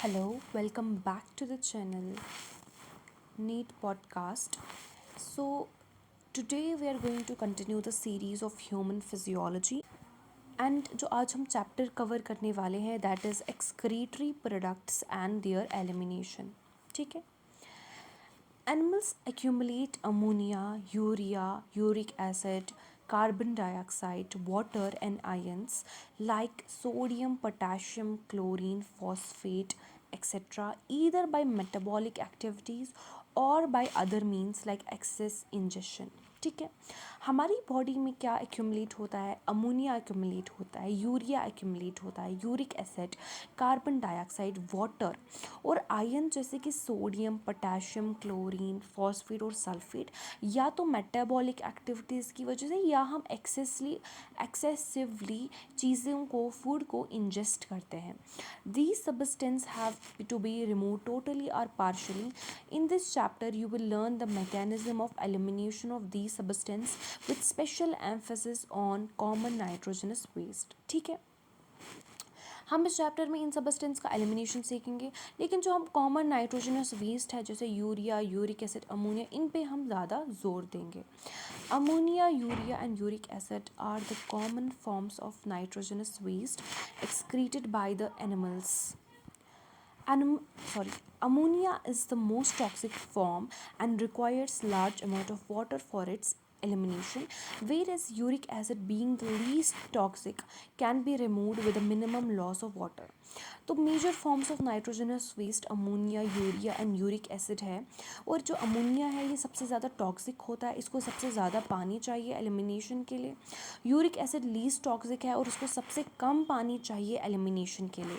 Hello, welcome back to the channel Neat Podcast. So, today we are going to continue the series of human physiology and जो आज हम chapter cover करने वाले हैं that is excretory products and there elimination. ठीक है. Animals accumulate ammonia, urea, uric acid, carbon dioxide, water, and ions like sodium, potassium, chlorine, phosphate, etc., either by metabolic activities or by other means like excess ingestion. ठीक है. हमारी body में क्या accumulate होता है? Ammonia accumulate होता है, urea accumulate होता है, uric acid, carbon dioxide, water और आयन जैसे कि सोडियम, पोटेशियम, क्लोरीन, फॉस्फेट और सल्फेट या तो मेटाबॉलिक एक्टिविटीज़ की वजह से या हम एक्सेसिवली चीज़ों को फूड को इंजेस्ट करते हैं. These substances have to be removed totally or partially. In this chapter, you will learn the mechanism of elimination of these substances with special emphasis on common nitrogenous waste. ठीक है. हम इस chapter में इन substance का elimination सीखेंगे, लेकिन जो हम कॉमन नाइट्रोजनस वेस्ट है जैसे यूरिया, यूरिक एसिड, अमोनिया, इन पे हम ज़्यादा जोर देंगे. Ammonia, urea and uric acid are the common forms of nitrogenous waste excreted by the animals. Ammonia is the most toxic form and requires large amount of water for its elimination, whereas uric acid, being the least toxic, can be removed with a minimum loss of water. तो major forms of nitrogenous waste ammonia, urea and uric acid है. और जो ammonia है ये सबसे ज़्यादा toxic होता है, इसको सबसे ज़्यादा पानी चाहिए एलिमिनेशन के लिए. यूरिक एसिड लीस्ट टॉक्सिक है और उसको सबसे कम पानी चाहिए एलिमिनेशन के लिए.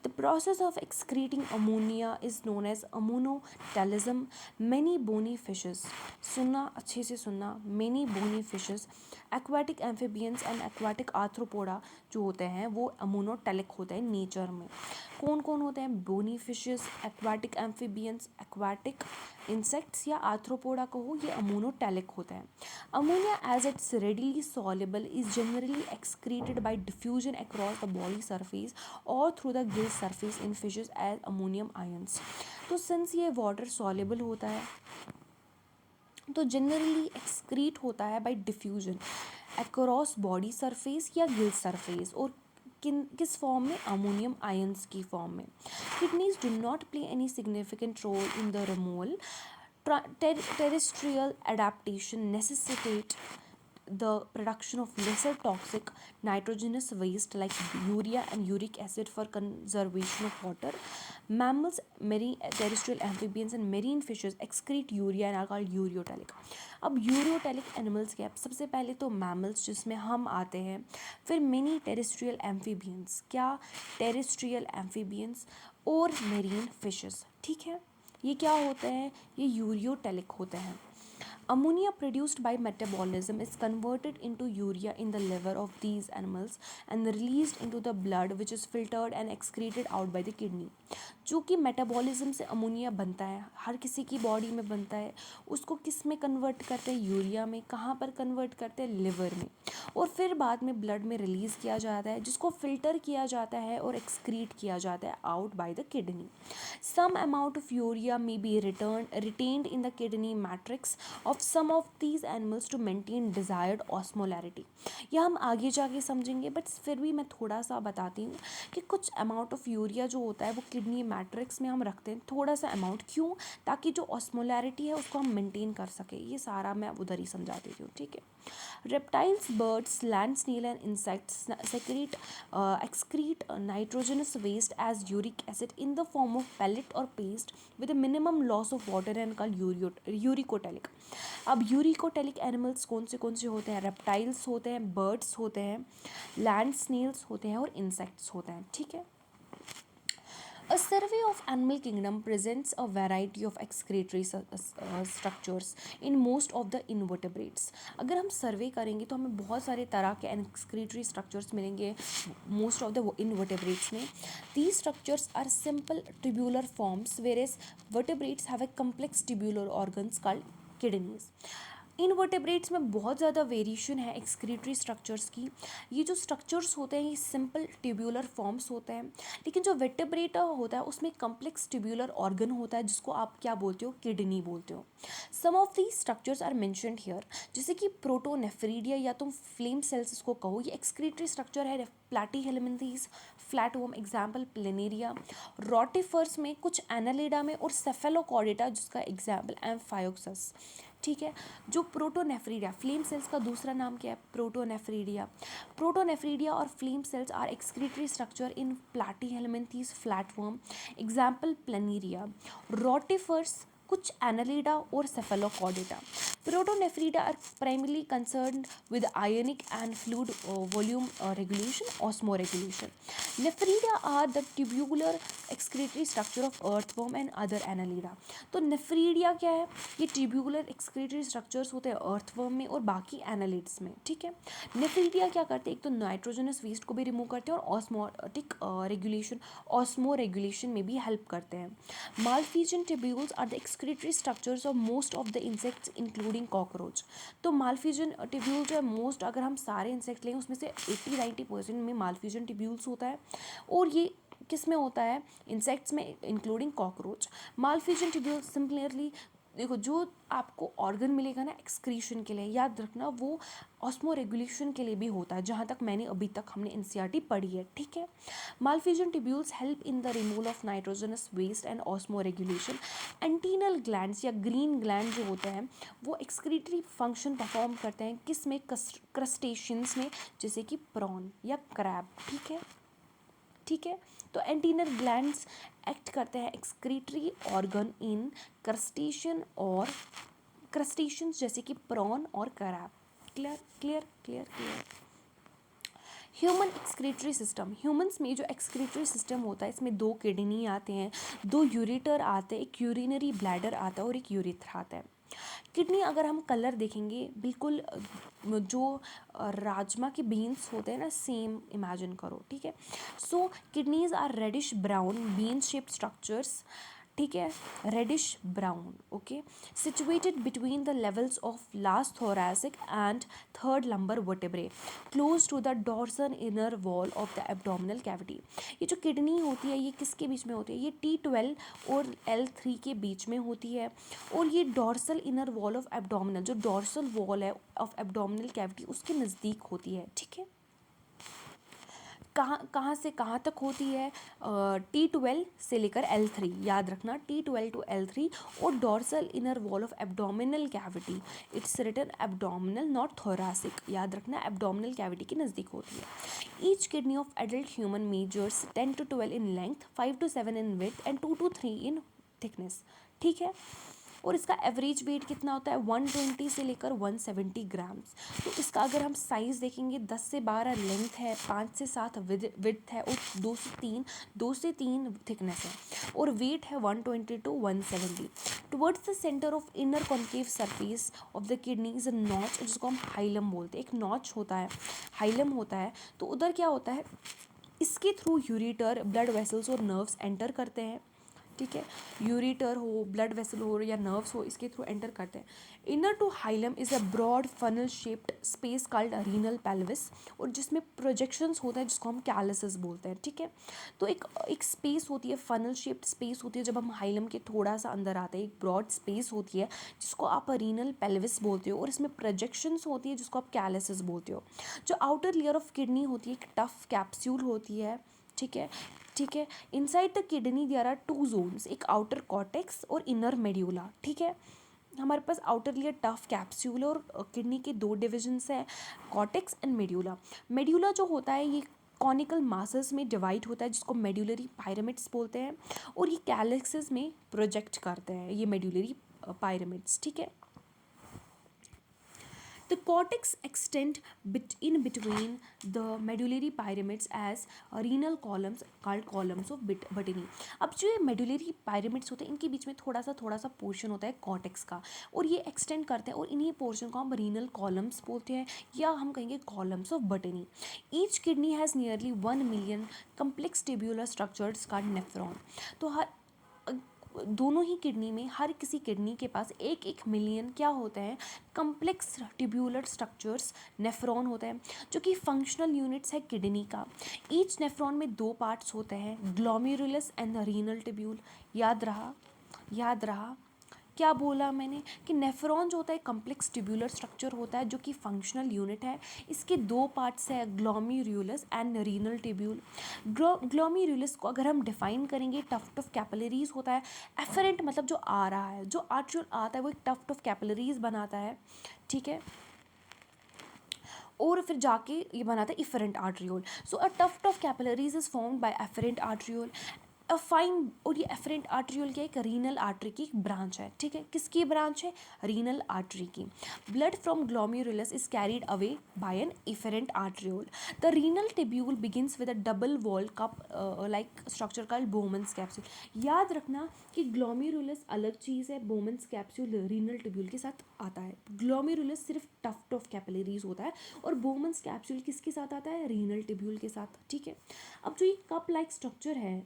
The process of excreting ammonia is known as ammonotelism. Many bony fishes, सुनना अच्छे से सुनना, many bony fishes, aquatic amphibians and aquatic arthropoda जो होते हैं वो अमोनोटेलिक होते हैं नेचर में. कौन कौन होते हैं? Bony fishes, aquatic amphibians, aquatic insects या आर्थ्रोपोडा कहो, ये अमोनोटेलिक होते हैं. Ammonia as its readily soluble is generally excreted by diffusion across the body surface और through the gill surface in fishes as ammonium ions. तो since ये water soluble होता है तो जनरली एक्सक्रीट होता है by diffusion across body surface या gill surface. और किस फॉर्म में? अमोनियम आयंस की फॉर्म में. Kidneys do not play any significant role in the removal. terrestrial adaptation necessitate the production of lesser toxic nitrogenous waste like urea and uric acid for conservation of water. Mammals, marine terrestrial amphibians and marine fishes excrete urea and are called ureotelic. अब ureotelic animals के सबसे पहले तो mammals जिसमें हम आते हैं, फिर मिनी टेरेस्ट्रियल एम्फीबियंस, क्या टेरेस्ट्रियल एम्फीबियंस और मेरीन फिशेस. ठीक है. ये क्या होते हैं? ये यूरियोटेलिक होते हैं. Ammonia produced by metabolism is converted into urea in the liver of these animals and released into the blood which is filtered and excreted out by the kidney. जो कि मेटाबॉलिज्म से अमोनिया बनता है, हर किसी की body में बनता है, उसको किस में कन्वर्ट करते हैं? यूरिया में. कहाँ पर कन्वर्ट करते हैं? लिवर में. और फिर बाद में ब्लड में रिलीज़ किया जाता है जिसको फिल्टर किया जाता है और एक्सक्रीट किया जाता है out by the kidney. Some amount of urea may be retained in the kidney matrix of some of these animals to maintain desired osmolarity. यह हम आगे जाके समझेंगे, बट फिर भी मैं थोड़ा सा बताती हूँ कि कुछ अमाउंट ऑफ यूरिया जो होता है वो किडनी मैट्रिक्स में हम रखते हैं, थोड़ा सा अमाउंट. क्यों? ताकि जो ऑस्मोलैरिटी है उसको हम मेंटेन कर सके. ये सारा मैं उधर ही समझा देती हूँ. ठीक है. Reptiles, birds, land snail and insects excrete nitrogenous waste as uric acid in the form of pellet or paste with a minimum loss of water and called uricotelic. अब यूरिकोटेलिक एनिमल्स कौन से होते हैं? रेप्टाइल्स होते हैं, birds होते हैं, land snails होते हैं और इंसेक्ट्स होते हैं. ठीक है. A survey of animal kingdom presents a variety of excretory structures in most of the invertebrates. अगर हम सर्वे करेंगे तो हमें बहुत सारे तरह के excretory structures मिलेंगे most of the invertebrates में. These structures are simple tubular forms whereas vertebrates have a complex tubular organs called kidneys. Invertebrates में बहुत ज़्यादा वेरिएशन है एक्सक्रीटरी स्ट्रक्चर्स की। ये जो स्ट्रक्चर्स होते हैं ये सिंपल ट्यूब्यूलर फॉर्म्स होते हैं, लेकिन जो वर्टेब्रेट होता है उसमें कम्प्लेक्स ट्यूब्यूलर ऑर्गन होता है जिसको आप क्या बोलते हो, किडनी बोलते हो। Some of the structures are mentioned here, जैसे कि प्रोटोनेफ्रीडिया या तुम फ्लेम सेल्स इसको कहो, ये एक्सक्रीटरी स्ट्रक्चर है। Platyhelminthes, flatworm example planaria. Rotifers में कुछ एनालिडा में, और सेफेलोकॉर्डेटा जिसका एग्जाम्पल एम्फायोक्सस। ठीक है। जो प्रोटोनेफ्रीडिया, फ्लेम सेल्स का दूसरा नाम क्या है, प्रोटोनेफ्रीडिया। प्रोटोनेफ्रीडिया और flame cells are excretory structure in platyhelminthes flatworm example planaria. Rotifers कुछ एनालिडा और cephalochordata. Protonephridia are primarily concerned with ionic and fluid volume regulation, osmoregulation. Nephridia are the tubular excretory structure of earthworm and other annelida. तो nephridia क्या है, ये tubular excretory structures होते हैं earthworm में और बाकी एनालिड्स में। ठीक है। नेफ्रीडिया क्या करते हैं, एक तो नाइट्रोजनस वेस्ट को भी रिमूव करते हैं और ऑस्मोटिक रेगुलेशन, ऑस्मो रेगुलेशन में भी हेल्प करते हैं। Malpighian tubules are the excretory structures of most of the insects including cockroach. तो मालफिजियन ट्यूब्यूल जो है मोस्ट, अगर हम सारे इंसेक्ट लें उसमें से 80-90% में मालफिजियन ट्यूब्यूल्स होता है, और ये किस में होता है, इंसेक्ट्स में including cockroach. Malpighian tubule similarly, देखो जो आपको ऑर्गन मिलेगा ना एक्सक्रीशन के लिए, याद रखना वो ऑस्मो रेगुलेशन के लिए भी होता है, जहाँ तक मैंने अभी तक हमने एनसीईआरटी पढ़ी है। ठीक है। Malpighian tubules help in the removal of nitrogenous waste and osmoregulation. Antennal glands या ग्रीन ग्लैंड जो होते हैं वो एक्सक्रीटरी फंक्शन परफॉर्म करते हैं, किस में, क्रस्टेशियंस में, जैसे कि प्रॉन या क्रैब। ठीक है। ठीक है। तो एंटीनल ग्लैंड्स एक्ट करते हैं एक्सक्रीटरी ऑर्गन इन क्रस्टेशियन और क्रस्टेशियंस जैसे कि प्रॉन और crab. Clear clear clear clear. Human excretory system, humans में जो एक्सक्रीटरी सिस्टम होता है इसमें 2 किडनी आते हैं, 2 यूरेटर आते हैं, एक यूरिनरी ब्लैडर आता है और एक यूरेथ्रा आता है। किडनी अगर हम कलर देखेंगे बिल्कुल जो राजमा के बीन्स होते हैं ना, सेम इमेजिन करो। ठीक है। So kidneys are reddish brown bean shaped structures. ठीक है। Reddish brown, okay, situated between the levels of last thoracic and third lumbar vertebrae, close to the dorsal inner wall of the abdominal cavity. ये जो kidney होती है ये किसके बीच में होती है, ये T12 और L3 के बीच में होती है, और ये dorsal inner wall of abdominal, जो डॉर्सल वॉल है ऑफ एब्डोमिनल कैविटी उसके नज़दीक होती है। ठीक है। कहाँ कहाँ से कहाँ तक होती है, T12 से लेकर L3, याद रखना T12 टू L3, और dorsal inner wall of abdominal cavity, it's written abdominal not thoracic, याद रखना एब्डोमिनल कैविटी के नज़दीक होती है। Each kidney of adult human measures 10 to 12 in length, 5 to 7 in width and 2 to 3 in thickness. ठीक है। और इसका एवरेज वेट कितना होता है, 120 से लेकर 170 ग्राम्स। तो इसका अगर हम साइज़ देखेंगे 10 से 12 लेंथ है, 5 से 7 विड्थ है, और 2 से 3 थिकनेस है, और वेट है 120 to 170। Towards the centre of inner concave surface of the kidney is a notch, जिसको हम हाइलम बोलते हैं। एक नॉच होता है, हाइलम होता है, तो उधर क्या होता है, इसके थ्रू यूरेटर, ब्लड वेसल्स और नर्व्स एंटर करते हैं। ठीक है। यूरेटर हो, ब्लड वेसल हो या नर्व्स हो, इसके थ्रू एंटर करते हैं। Inner to hilum is a broad funnel shaped space called renal pelvis, और जिसमें प्रोजेक्शंस होता है जिसको हम कैलसेस बोलते हैं। ठीक है। तो एक स्पेस होती है, फनल शेप्ड स्पेस होती है, जब हम हाइलम के थोड़ा सा अंदर आते हैं एक ब्रॉड स्पेस होती है जिसको आप रीनल पेल्विस बोलते हो, और इसमें प्रोजेक्शंस होती है जिसको आप कैलसेस बोलते हो। जो आउटर लेयर ऑफ किडनी होती है एक टफ कैप्सूल होती है। ठीक है। ठीक है। Inside the kidney there are 2 zones, एक आउटर कॉर्टेक्स और इनर मेड्यूला। ठीक है। हमारे पास आउटर लेयर टफ कैप्सूल और किडनी के 2 डिविजन्स हैं, कॉर्टेक्स एंड मेड्यूला। मेड्यूला जो होता है ये कॉनिकल मासेस में डिवाइड होता है जिसको मेड्यूलरी पायरामिड्स बोलते हैं, और ये कैलेक्सेस में प्रोजेक्ट करते हैं ये मेड्यूलरी पायरामिड्स। ठीक है। The cortex extend in between the medullary pyramids as renal columns called columns of Butini। अब जो ये medullary pyramids होते हैं इनके बीच में थोड़ा सा पोर्शन होता है कॉर्टेक्स का, और ये एक्सटेंड करते हैं, और इन्हीं पोर्शन को हम रीनल कॉलम्स बोलते हैं, या हम कहेंगे columns of Bertini. Each kidney has nearly 1 million complex tubular structures called nephron. तो हर दोनों ही किडनी में, हर किसी किडनी के पास 1-1 मिलियन क्या होते हैं, कम्प्लेक्स ट्यूब्यूलर स्ट्रक्चर्स नेफ्रॉन होते हैं, जो कि फंक्शनल यूनिट्स है किडनी का। ईच नेफ्रॉन में 2 पार्ट्स होते हैं, ग्लोमेरुलस एंड रीनल ट्यूब्यूल। याद रहा, याद रहा। क्या बोला मैंने कि नेफ्रॉन जो होता है कम्प्लेक्स ट्यूब्यूलर स्ट्रक्चर होता है, जो कि फंक्शनल यूनिट है। इसके 2 पार्ट्स है, glomerulus and renal tubule. Glomerulus को अगर हम डिफाइन करेंगे, टफ्ट ऑफ कैपिलरीज होता है। एफरेंट मतलब जो आ रहा है, जो आर्ट्रियोल आता है वो एक टफ्ट ऑफ कैपिलरीज बनाता है, ठीक है। और फिर जाके ये बनाता है efferent arteriole. So a tuft of capillaries is formed by afferent arteriole. A fine, और ये एफरेंट आर्ट्रियोल क्या, एक रीनल आर्टरी की ब्रांच है, ठीक है। किसकी ब्रांच है, रीनल आर्टरी की। Blood from glomerulus is carried away by an efferent arteriole. The renal tubule begins with a double wall cup like structure called Bowman's capsule. याद रखना कि ग्लोमेरुलस अलग चीज़ है, बोमन्स कैप्सूल रीनल टिब्यूल के साथ आता है। ग्लोमेरुलस सिर्फ टफ्ट ऑफ कैपिलरीज होता है, और बोमन्स कैप्सूल किसके साथ आता है, रीनल टिब्यूल के साथ, ठीक है। अब जो ये कप लाइक स्ट्रक्चर है,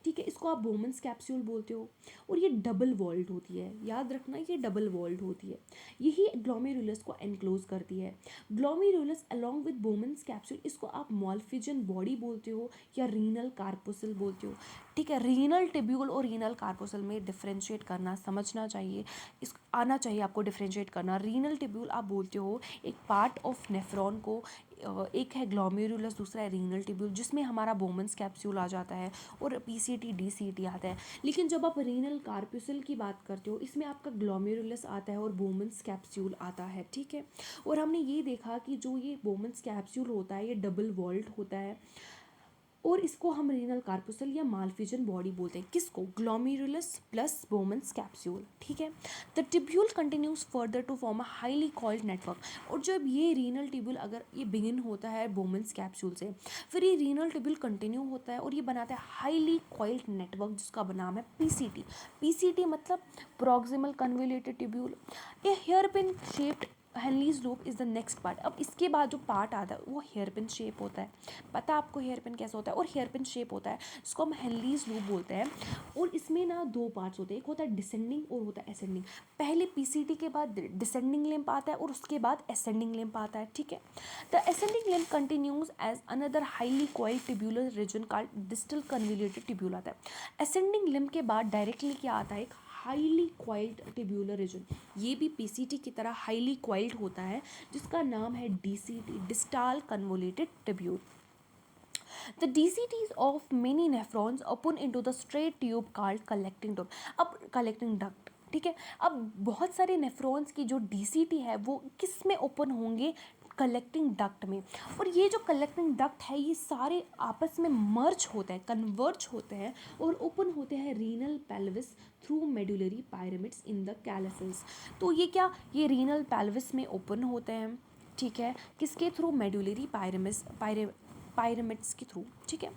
ठीक है, इसको आप बोमन्स कैप्सूल बोलते हो, और ये डबल वॉल्ड होती है। याद रखना ये डबल वॉल्ड होती है, यही ग्लोमेरुलस को एनक्लोज करती है। Glomerulus along with Bowman's capsule, इसको आप मॉल्फिजन बॉडी बोलते हो या रीनल कार्पोसल बोलते हो, ठीक है। रीनल टिब्यूल और रीनल कार्पोसल में डिफ्रेंशिएट करना समझना चाहिए, इस आना चाहिए आपको डिफ्रेंशिएट करना। रीनल टिब्यूल आप बोलते हो एक पार्ट ऑफ नेफ्रॉन को, एक है ग्लोमेरुलस, दूसरा है रीनल टिब्यूल, जिसमें हमारा बोमन्स कैप्सूल आ जाता है और पीसीटी डीसीटी आता है। लेकिन जब आप रीनल कार्पोसल की बात करते हो, इसमें आपका ग्लोमेरुलस आता है और बोमन्स कैप्सूल आता है, ठीक है। और हमने ये देखा कि जो ये बोमन्स कैप्सूल होता है ये डबल वॉल्ड होता है, और इसको हम रीनल कार्पोसल या मालफिजन बॉडी बोलते हैं। किसको, ग्लोमेरुलस प्लस बोमन्स कैप्सूल, ठीक है। The tubule continues further to form a highly coiled network. और जब ये रीनल टिब्यूल अगर ये बिगिन होता है बोमन्स कैप्सूल से, फिर ये रीनल टिब्यूल कंटिन्यू होता है और ये बनाता है हाईली कॉइल्ड नेटवर्क, जिसका नाम है पीसीटी। पीसीटी मतलब proximal convoluted tubule. A hairpin shaped Henle's loop is the next part. अब इसके बाद जो पार्ट आता है वो हेयर पिन शेप होता है। पता है आपको हेयर पिन कैसा होता है, और हेयर पिन शेप होता है, जिसको हम हेनलीज लूप बोलते हैं। और इसमें ना 2 पार्ट्स होते हैं, एक होता है डिसेंडिंग और होता है असेंडिंग। पहले पीसीटी के बाद डिसेंडिंग लिम्प आता है और उसके बाद असेंडिंग लिम्प आता है, ठीक है। The ascending limb continues as another highly coiled tubular region called distal convoluted tubule आता है। असेंडिंग लिम्प के बाद डायरेक्टली क्या आता है, एक हाईली क्वाइल्ड टिब्यूलर रीजन। ये भी पीसीटी की तरह हाईली क्वाइल्ड होता है, जिसका नाम है DCT, distal convoluted tubule. The DCTs of many nephrons open into the straight tube called collecting tube. अब collecting duct, ठीक है। अब बहुत सारे नेफ्रॉन्स की जो डीसीटी है वो किस में ओपन होंगे, कलेक्टिंग डक्ट में। और ये जो कलेक्टिंग डक्ट है ये सारे आपस में मर्ज होते हैं, कन्वर्ज होते हैं और ओपन होते हैं renal pelvis through medullary pyramids in the calyces. तो ये क्या, ये रीनल पेल्विस में ओपन होते हैं, ठीक है, किसके थ्रू, मेडुलरी पायरामिड्स के थ्रू, ठीक है।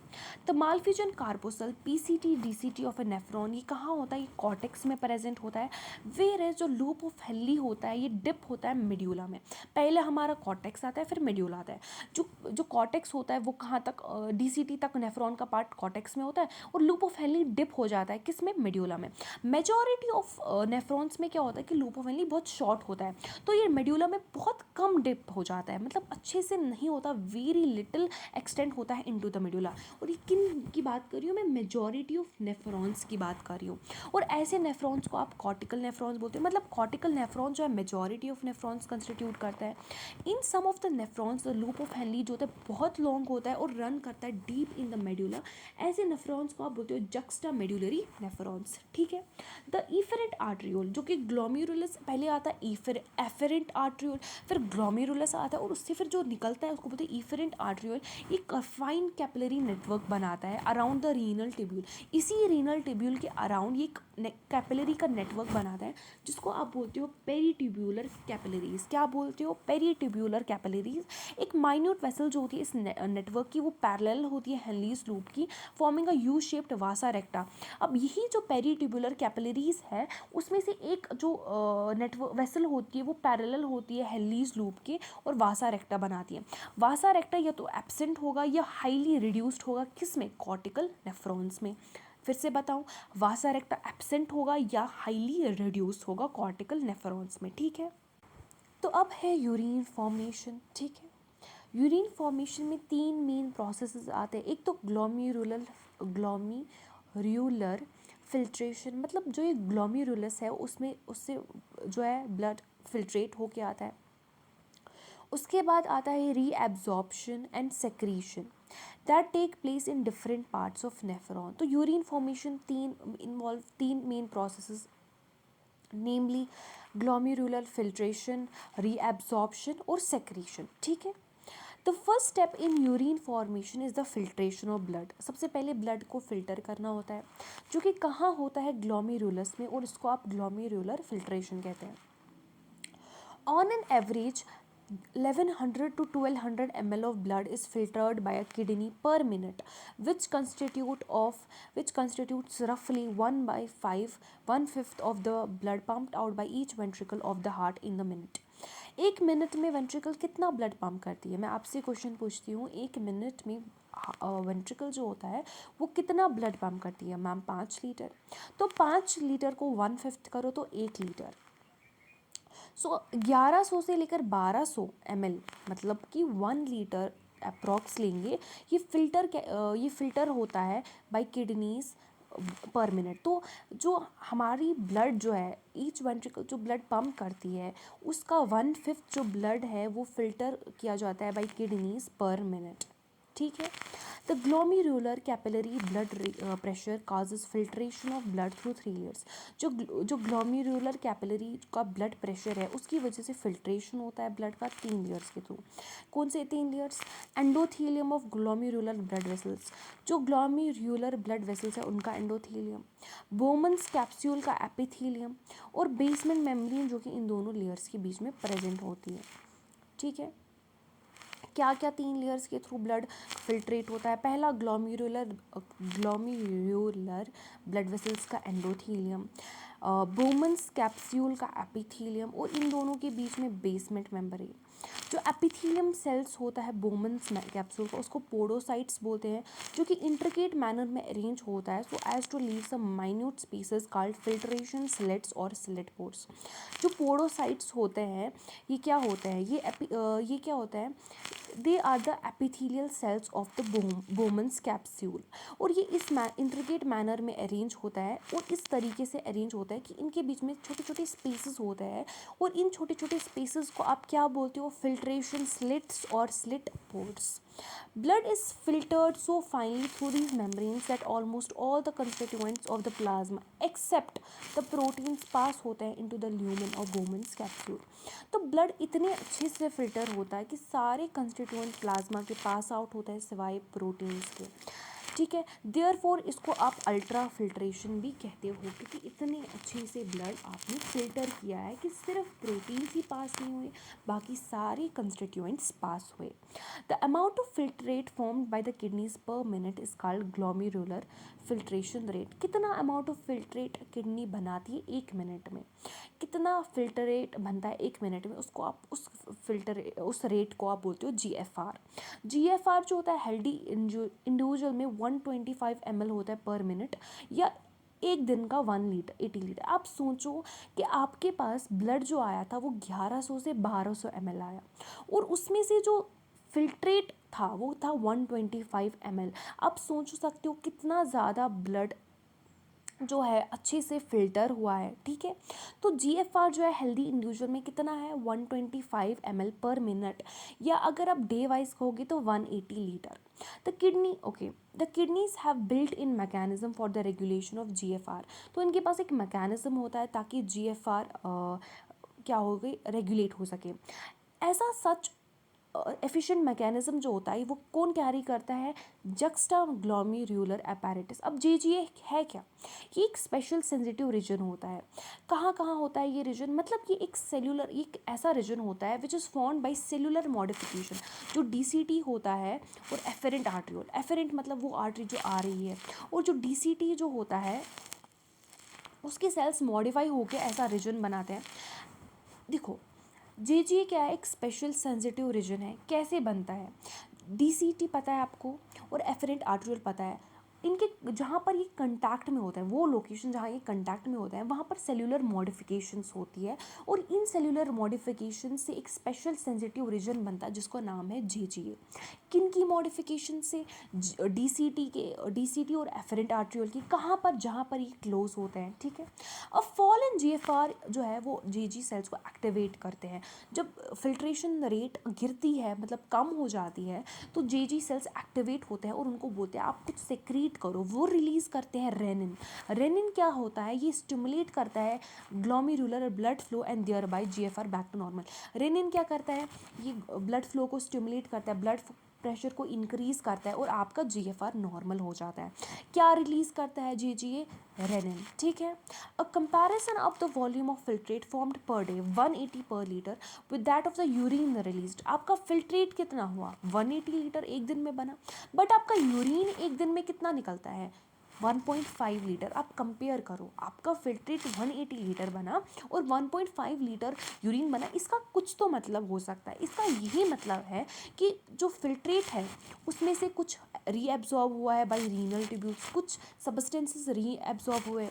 The malpighian corpuscle PCT DCT of a nephron, ये कहाँ होता है, ये कॉर्टेक्स में प्रेजेंट होता है। वेयर है जो लूप ऑफ हेनली होता है ये डिप होता है मेड्यूला में। पहले हमारा कॉर्टेक्स आता है फिर मेड्यूला आता है। जो कॉर्टेक्स होता है वो कहाँ तक, डीसीटी तक नेफ्रॉन का पार्ट कॉर्टेक्स में होता है, और लूप ऑफ हेनली डिप हो जाता है किस में, मेड्यूला में। मेजॉरिटी ऑफ नेफ्रॉन्स में क्या होता है कि लूप ऑफ हेनली बहुत शॉर्ट होता है, तो ये मेड्यूला में बहुत कम डिप हो जाता है, मतलब अच्छे से नहीं होता, वेरी लिटिल एक्सटेंड होता है इनटू द मेडुला। और ये किन की बात कर रही हूँ मैं, मेजॉरिटी ऑफ नेफ्रॉन्स की बात कर रही हूँ। और ऐसे नेफ्रॉन्स को आप कॉर्टिकल नेफ्रॉन्स बोलते हैं, मतलब कॉर्टिकल नेफ्रॉन जो है मेजॉरिटी ऑफ नेफ्रॉन्स कंस्टिट्यूट करता है। In some of the nephrons the loop of Henle जो होता है बहुत लॉन्ग होता है और रन करता है डीप इन द मेडुला। ऐसे नेफ्रॉन्स को आप बोलते हो जक्स्टा मेडुलरी नेफ्रॉन्स, ठीक है। द इफेरेंट आर्ट्रियोल जो कि ग्लोमेरुलस पहले आता है, एफेरेंट आर्ट्रियोल, फिर ग्लोमेरुलस आता है और उससे फिर जो निकलता है उसको बोलते हैं इफेरेंट आर्ट्रियोल। एक फाइन कैपिलरी नेटवर्क बनाता है अराउंड द रीनल टिब्यूल। इसी रीनल टिब्यूल के अराउंड ये कैपिलरी का नेटवर्क बनाता है, जिसको आप बोलते हो पेरीट्यूब्यूलर कैपिलरीज। क्या बोलते हो, पेरीट्यूब्यूलर कैपिलरीज। एक माइन्यूट वेसल जो होती है इस नेटवर्क की वो पैरेलल होती है हेनलीज लूप की, forming a U shaped Vasa recta. अब यही जो पेरीट्यूब्यूलर कैपिलरीज है उसमें से एक जो नेटवर्क वेसल होती है वो पैरेलल होती है हेनलीज लूप के और वासा रेक्टा बनाती है। वासा रेक्टा या तो एब्सेंट होगा या हाईली रिड्यूस्ड होगा, किस में, कॉर्टिकल नेफ्रॉन्स में, फिर से बताऊं, वासा रेक्टा एब्सेंट होगा या हाईली रिड्यूस होगा कॉर्टिकल नेफ्रॉन्स में, ठीक है। तो अब है यूरिन फॉर्मेशन, ठीक है। यूरिन फॉर्मेशन में तीन मेन प्रोसेसेस आते हैं। एक तो ग्लोमीरुलर फिल्ट्रेशन, मतलब जो ये ग्लोमीरुलस है उसमें उससे जो है ब्लड फिल्ट्रेट होके आता है। उसके बाद आता है reabsorption and secretion that take place in different parts of nephron. तो यूरिन फॉर्मेशन तीन main processes, namely glomerular filtration, reabsorption और सेक्रीशन, ठीक है। The first step in urine formation is the filtration of blood. सबसे पहले blood को filter करना होता है, जो कि कहाँ होता है, ग्लोमेरुलस में, और इसको आप ग्लोमेरुलर फिल्ट्रेशन कहते हैं। On an average, 1100 to 1200 ml of blood is filtered by a kidney per minute, which constitutes roughly 1/5 of the blood pumped out by each ventricle of the heart in the minute. एक minute में ventricle कितना blood pump करती है? मैं आपसे question पूछती हूँ, एक मिनट में वेंट्रिकल जो होता है वो कितना ब्लड पंप करती है? Ma'am 5 litre. तो 5 लीटर को 1/5 करो तो 1 लीटर। सो 1100 से लेकर 1200 ml, मतलब कि 1 लीटर अप्रॉक्स लेंगे। ये फिल्टर होता है बाय किडनीज पर मिनट। तो जो हमारी ब्लड जो है, ईच वेंट्रिकल जो ब्लड पंप करती है उसका 1/5 जो ब्लड है वो फिल्टर किया जाता है बाय किडनीज पर मिनट, ठीक है। The glomerular capillary blood pressure causes filtration of blood through 3 layers. जो ग्लोमेरुलर कैपिलरी का ब्लड प्रेशर है उसकी वजह से फिल्ट्रेशन होता है ब्लड का 3 लेयर्स के थ्रू। कौन से 3 layers? Endothelium of glomerular blood vessels, जो ग्लोमेरुलर ब्लड वेसल्स है उनका एंडोथीलियम, बोमन्स कैप्सूल का एपिथीलियम, और बेसमेंट मेम्ब्रेन जो कि इन दोनों लेयर्स के बीच में प्रेजेंट होती है, ठीक है। क्या क्या 3 लेयर्स के थ्रू ब्लड फिल्ट्रेट होता है? पहला ग्लोमेरुलर ब्लड वेसल्स का एंडोथीलियम, बोमन्स कैप्सूल का एपिथीलियम, और इन दोनों के बीच में बेसमेंट मेम्ब्रेन। जो एपिथीलियम सेल्स होता है बोमन्स कैप्सूल का, उसको पोडोसाइट्स बोलते हैं, जो कि इंट्रिकेट मैनर में अरेंज होता है so as to leave some minute spaces called filtration slits और स्लिट पोर्स। जो पोडोसाइट्स होते हैं ये क्या होते हैं, ये क्या होता है, they are the epithelial cells of the Bowman's capsule, और ये इस इंट्रिकेट मैनर में अरेंज होता है, और इस तरीके से अरेंज होता है कि इनके बीच में छोटे छोटे स्पेसेस होते हैं, और इन छोटे छोटे स्पेसेस को आप क्या बोलते हो? फिल्ट्रेशन स्लिट्स और slit pores. Blood is filtered so finely through these membranes that almost all the constituents of the plasma except the proteins pass होते हैं into the lumen of Bowman's capsule। तो blood इतने अच्छे से filter होता है कि सारे कंस्टिट्यूएंट प्लाज्मा के पास आउट होता है सिवाय प्रोटीन्स के, ठीक है। देयरफॉर इसको आप अल्ट्रा फिल्ट्रेशन भी कहते हो, क्योंकि इतने अच्छे से ब्लड आपने फिल्टर किया है कि सिर्फ प्रोटीन्स ही पास नहीं हुए, बाकी सारे कंस्टिट्यूएंट्स पास हुए। The amount of filtrate formed by the kidneys पर minute is called glomerular filtration rate. कितना अमाउंट ऑफ फिल्ट्रेट किडनी बनाती है 1 मिनट में? कितना फिल्ट्रेट बनता है 1 मिनट में, उसको आप उस रेट को आप बोलते हो GFR। GFR जो होता है हेल्दी इंडिविजुअल में 125 ml होता है पर मिनट, या एक दिन का 1 लीटर 80 लीटर। आप सोचो कि आपके पास ब्लड जो आया था वो 1100 से 1200 ml आया, और उसमें से जो फिल्ट्रेट था वो था 125 ml। आप सोच सकते हो कितना ज़्यादा ब्लड जो है अच्छे से फिल्टर हुआ है, ठीक है। तो GFR जो है हेल्दी इंडिविजुअल में कितना है? 125 ml पर मिनट, या अगर आप डे वाइज कहोगे तो 180 litre. The kidneys have built in mechanism for the regulation of GFR। तो इनके पास एक मैकेनिज्म होता है ताकि GFR क्या हो गई, रेगुलेट हो सके। ऐसा सच एफिशिएंट मैकेनिज्म जो होता है वो कौन कैरी करता है? Juxta glomerular apparatus। अब JGA है क्या? ये एक स्पेशल सेंसिटिव रीजन होता है। कहाँ कहाँ होता है ये रीजन? मतलब कि एक ऐसा रीजन होता है which is formed by cellular modification. जो DCT होता है और एफेरेंट आर्ट्रियोल, एफेरेंट मतलब वो आर्टरी जो आ रही है, और जो DCT जो होता है उसके सेल्स मॉडिफाई होकर ऐसा रीजन बनाते हैं। देखो JGA क्या है? एक स्पेशल सेंसिटिव रीजन है। कैसे बनता है? DCT पता है आपको और एफरेंट आर्ट्रियोल पता है। इनके जहाँ पर ये कंटैक्ट में होता है, वो लोकेशन जहाँ ये कंटैक्ट में होता है, वहाँ पर सेल्यूलर मॉडिफिकेशंस होती है, और इन सेल्यूलर मॉडिफिकेशन से एक स्पेशल सेंसिटिव रीजन बनता है जिसका नाम है जेजीए। किन की मॉडिफिकेशन से? डीसीटी और एफरेंट आर्ट्रियोल की, कहाँ पर? जहाँ पर ये क्लोज होते हैं, ठीक है। अब फॉल इन जीएफआर जो है वो जीजी सेल्स को एक्टिवेट करते हैं। जब फिल्ट्रेशन रेट गिरती है, मतलब कम हो जाती है, तो जेजी सेल्स एक्टिवेट होते हैं और उनको बोलते हैं आप कुछ सेक्रीट करो। वो रिलीज करते हैं रेनिन। रेनिन क्या होता है? ये स्टिमुलेट करता है glomerular blood flow and thereby GFR back to normal. Renin क्या करता है? ये ब्लड फ्लो को स्टिमुलेट करता है, ब्लड प्रेशर को इंक्रीज करता है, और आपका जीएफआर नॉर्मल हो जाता है। क्या रिलीज करता है जीजीए? रेनिन, ठीक है। A comparison of the volume of filtrate formed per day 180 पर litre with that of the urine released. आपका फिल्ट्रेट कितना हुआ? 180 लीटर एक दिन में बना, बट आपका यूरिन एक दिन में कितना निकलता है? 1.5 लीटर। आप कंपेयर करो, आपका फिल्ट्रेट 180 लीटर बना और 1.5 लीटर यूरिन बना, इसका कुछ तो मतलब हो सकता है। इसका यही मतलब है कि जो फिल्ट्रेट है उसमें से कुछ रीएब्जॉर्ब हुआ है बाय रीनल ट्यूब्यूल्स, कुछ सब्सटेंसेस रीएब्जॉर्ब हुए।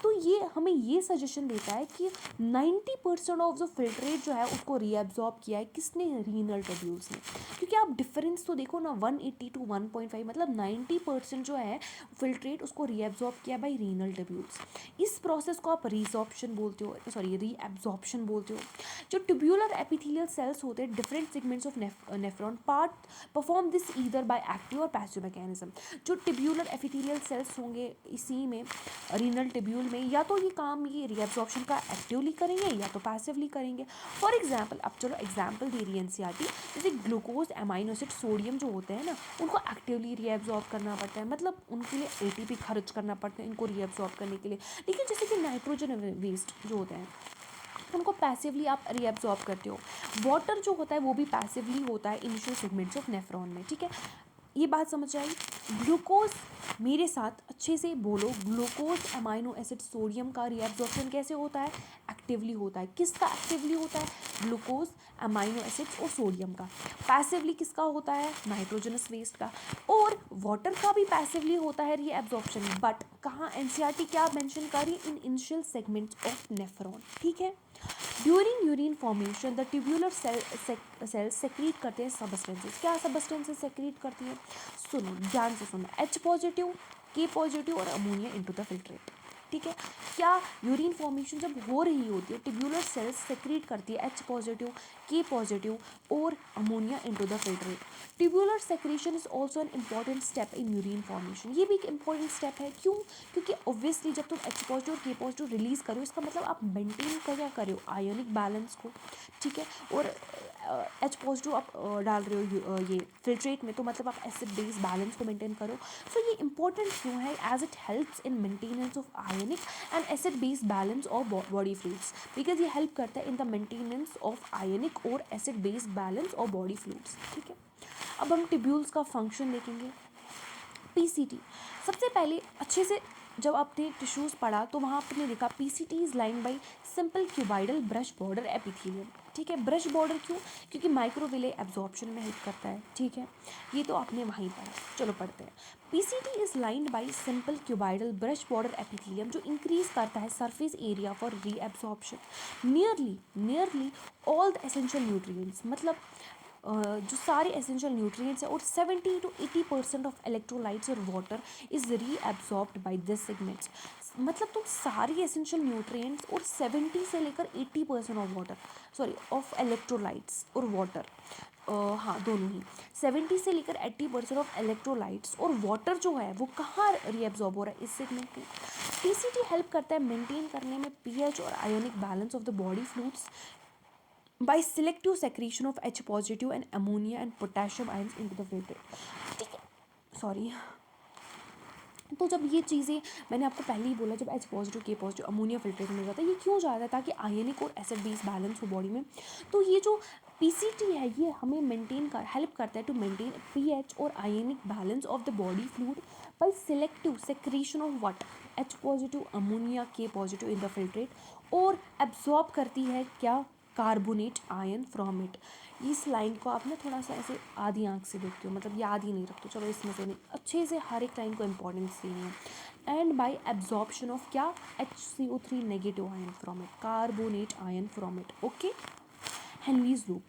तो ये हमें ये सजेशन देता है कि 90% ऑफ जो फिल्ट्रेट जो है उसको रीएब्जॉर्ब किया है किसने? रीनल ट्यूब्यूल्स ने। क्योंकि आप डिफरेंस तो देखो ना, 180 टू 1.5, मतलब 90% जो है फिल्ट्रेट उसको रीएब्जॉर्ब किया बाय रीनल ट्यूब्यूल्स। इस प्रोसेस को आप रीजॉर्प्शन बोलते हो, सॉरी रीएब्जॉर्प्शन बोलते हो। जो ट्यूब्यूलर एपिथेलियल सेल्स होते हैं, different segments of nephron part perform this either by active और पैसिव मैकेनिज्म। जो ट्यूब्यूलर एपिथेलियल सेल्स होंगे इसी में, रीनल ट्यूब्यूल में, या तो ये काम ये रीएब्जॉर्प्शन का एक्टिवली करेंगे या तो पैसिवली करेंगे। फॉर एग्जाम्पल, अब चलो एग्जाम्पल दे रही है एनसीईआरटी, जैसे ग्लूकोज, अमाइनो एसिड, सोडियम जो होते हैं ना, उनको एक्टिवली रीएब्जॉर्ब करना पड़ता है, मतलब उनके लिए एटीपी खर्च करना पड़ता है इनको रीएब्जॉर्ब करने के लिए। लेकिन जैसे कि नाइट्रोजन वेस्ट जो होते हैं उनको पैसिवली आप रीएब्जॉर्ब करते हो। वाटर जो होता है वो भी पैसिवली होता है इनिशियल सेगमेंट्स ऑफ नेफ्रॉन में, ठीक है। ये बात समझ आई? ग्लूकोज, मेरे साथ अच्छे से बोलो, ग्लूकोज, अमाइनो एसिड, सोडियम का रीएब्जॉर्प्शन कैसे होता है? एक्टिवली होता है। किसका एक्टिवली होता है? ग्लूकोज, अमाइनो एसिड्स और सोडियम का। पैसिवली किसका होता है? नाइट्रोजनस वेस्ट का। और वाटर का भी पैसिवली होता है रीएब्जॉर्प्शन, बट कहाँ? एनसीईआरटी क्या मेंशन कर रही है? In initial segments of nephron, ठीक है। During urine formation the tubular cells secrete करते हैं सबस्टेंसेस। क्या सबस्टेंसेस सेक्रीट करती हैं? सुनो, ध्यान से सुनो, H पॉजिटिव, K पॉजिटिव और अमोनिया इनटू द फिल्ट्रेट, ठीक है। क्या यूरिन फॉर्मेशन जब हो रही होती है, ट्यूब्यूलर सेल्स सेक्रीट करती है H पॉजिटिव, K पॉजिटिव और ammonia into the filtrate. Tubular secretion is also an important step in urine formation. ये भी एक इंपॉर्टेंट स्टेप है। क्यों? क्योंकि ऑब्वियसली जब तुम H पॉजिटिव और K पॉजिटिव रिलीज करो, इसका मतलब आप मेंटेन क्या कर रहे हो? आयोनिक बैलेंस को, ठीक है। और H पॉजिटिव आप डाल रहे हो ये फिल्ट्रेट में, तो मतलब आप एसिड बेस बैलेंस को मेंटेन करो। सो ये इंपॉर्टेंट क्यों है? As it helps in maintenance of ionic and acid base balance of body fluids, because ये हेल्प करता है in the maintenance of ionic और acid base balance of body fluids, ठीक है। अब हम ट्यूब्यूल्स का फंक्शन देखेंगे। पीसीटी, सबसे पहले अच्छे से जब आपने टिश्यूज़ पढ़ा तो वहाँ आपने देखा PCT is line by simple cuboidal brush border epithelium, ठीक है। ब्रश बॉर्डर क्यों? क्योंकि माइक्रोविले एब्जॉर्प्शन में हेल्प करता है, ठीक है। ये तो आपने वहीं पढ़ा, चलो पढ़ते हैं। PCT is lined by simple cuboidal brush border epithelium, जो इंक्रीज करता है surface area for reabsorption nearly all the essential nutrients, मतलब जो सारे एसेंशियल न्यूट्रिएंट्स हैं और 70 to 80% ऑफ इलेक्ट्रोलाइट्स और water is reabsorbed by this segments. मतलब तुम सारी एसेंशियल न्यूट्रिएंट्स और 70 से लेकर 80% of water, sorry of electrolytes और वाटर, हाँ दोनों ही, 70 से लेकर 80% ऑफ इलेक्ट्रोलाइट्स और वाटर जो है वो कहाँ रीअब्सॉर्ब हो रहा है? इस सेगमेंट में। पीसीटी हेल्प करता है मेंटेन करने में पीएच और ionic balance of the body fluids by selective secretion of H positive and ammonia and potassium ions into the filtrate, ठीक है। सॉरी, तो जब ये चीज़ें मैंने आपको पहले ही बोला, जब H positive, K positive, ammonia filtrate में जाता है, ये क्यों जाता है? ताकि आयनिक और एसिड बेस बैलेंस हो बॉडी में। तो ये जो पीसीटी है ये हमें मेंटेन कर हेल्प करता है टू मेंटेन पीएच और ionic balance of the body fluid by selective secretion of what? H positive, ammonia, K positive in the filtrate, और एब्जॉर्ब करती है क्या? Carbonate ion from it. इस लाइन को आप ना थोड़ा सा ऐसे आधी आंख से देखते हो, मतलब याद ही नहीं रखते, चलो इसमें से नहीं, अच्छे से हर एक लाइन को इंपॉर्टेंस देनी है। एंड बाय एब्जॉर्प्शन ऑफ क्या, HCO3 negative ion from it, carbonate ion from it. Okay, Henrys loop,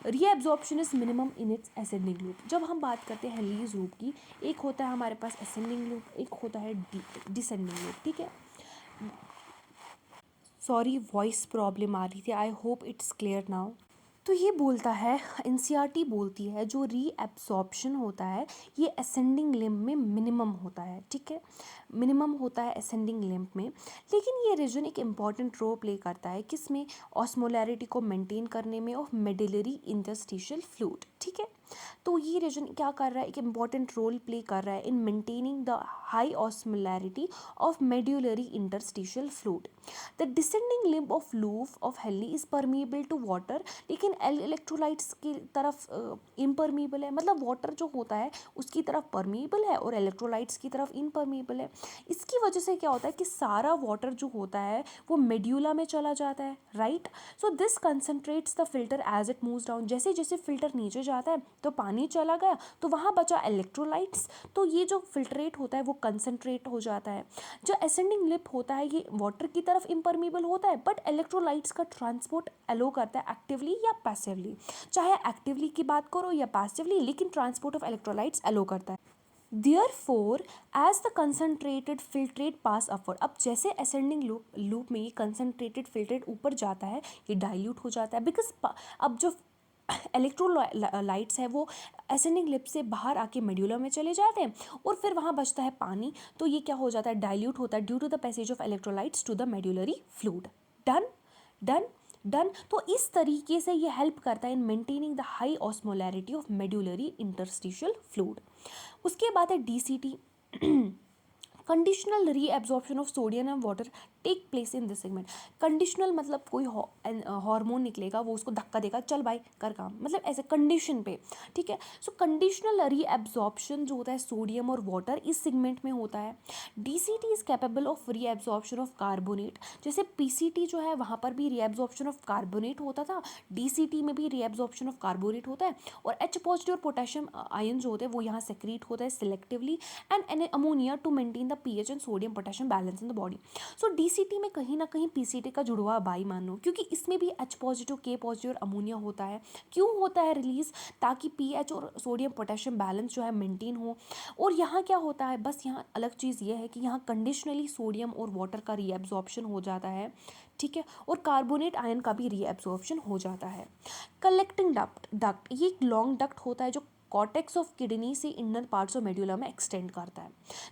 reabsorption is minimum in its ascending loop. जब हम बात करते हैं हेनरीज लूप की, एक होता है हमारे पास असेंडिंग लूप, एक होता है डिसेंडिंग लूप, ठीक है। सॉरी वॉइस प्रॉब्लम आ रही थी, I hope it's clear now. तो ये बोलता है, एनसीईआरटी बोलती है जो रीएब्सॉर्प्शन होता है ये असेंडिंग लिम्ब में मिनिमम होता है, ठीक है, मिनिमम होता है असेंडिंग लिम्ब में। लेकिन ये रीजन एक इम्पॉर्टेंट रोल प्ले करता है किसमें, ऑस्मोलैरिटी को मेंटेन करने में ऑफ मेडुलरी इंटरस्टिशियल फ्लूइड, ठीक है। तो ये रीजन क्या कर रहा है, एक इम्पॉर्टेंट रोल प्ले कर रहा है in maintaining the high osmolarity of medullary interstitial fluid. The descending limb of loop of Henle is permeable to water, लेकिन इलेक्ट्रोलाइट्स की तरफ इम्परमिएबल है, मतलब वाटर जो होता है उसकी तरफ परमिएबल है और इलेक्ट्रोलाइट्स की तरफ इम्परमिएबल है। इसकी वजह से क्या होता है कि सारा वाटर जो होता है वो मेड्यूला में चला जाता है, right. So this concentrates the filter as it moves down, जैसे जैसे फिल्टर नीचे जाता है तो पानी चला गया तो वहाँ बचा इलेक्ट्रोलाइट्स, तो ये जो फिल्ट्रेट होता है वो कंसनट्रेट हो जाता है। जो असेंडिंग लिप होता है ये वाटर की तरफ इम्परमिएबल होता है बट इलेक्ट्रोलाइट्स का ट्रांसपोर्ट अलो करता है एक्टिवली या पैसिवली, चाहे एक्टिवली की बात करो या पैसिवली, लेकिन ट्रांसपोर्ट ऑफ इलेक्ट्रोलाइट्स अलो करता है। Therefore, as the concentrated filtrate pass upward, अब जैसे ascending loop में ये concentrated filtrate ऊपर जाता है ये dilute हो जाता है, बिकॉज अब जो इलेक्ट्रोलाइट्स है वो असेंडिंग लिप से बाहर आके मेड्यूला में चले जाते हैं और फिर वहाँ बचता है पानी, तो ये क्या हो जाता है, डाइल्यूट होता है due to the passage of electrolytes to the medullary fluid. Done done done. तो इस तरीके से ये हेल्प करता है in maintaining the high osmolarity of medullary interstitial fluid. उसके बाद है DCT, conditional reabsorption of sodium and water take place in this segment. Conditional मतलब कोई हार्मोन निकलेगा वो उसको धक्का देगा, चल भाई कर काम, मतलब ऐसे कंडीशन पे, ठीक है। सो कंडीशनल रीएब्जॉर्प्शन जो होता है सोडियम और वाटर इस सेगमेंट में होता है। DCT is capable of reabsorption of carbonate, जैसे PCT जो है वहाँ पर भी रीएब्जॉर्प्शन ऑफ कार्बोनेट होता था, DCT में भी रीएब्जॉर्प्शन ऑफ कार्बोनेट होता है, और H पॉजिटिव और पोटेशियम आयन जो होते हैं वो यहाँ सेक्रीट होता है selectively and ammonia to maintain the pH and sodium potassium balance in the body. So DCT में कहीं ना कहीं PCT का जुड़वा बाई मानो, क्योंकि इसमें भी H पॉजिटिव K पॉजिटिव और अमोनिया होता है। क्यों होता है रिलीज, ताकि pH और सोडियम पोटेशियम बैलेंस जो है मेंटेन हो। और यहाँ क्या होता है, बस यहाँ अलग चीज़ ये है कि यहाँ कंडीशनली सोडियम और वाटर का रीएब्जॉर्प्शन हो जाता है, ठीक है, और कार्बोनेट आयन का भी रीएब्जॉर्प्शन हो जाता है। कलेक्टिंग डक्ट ये एक लॉन्ग डक्ट होता है जो कॉर्टेक्स ऑफ किडनी से इनर पार्ट्स ऑफ मेड्यूला में एक्सटेंड करता है।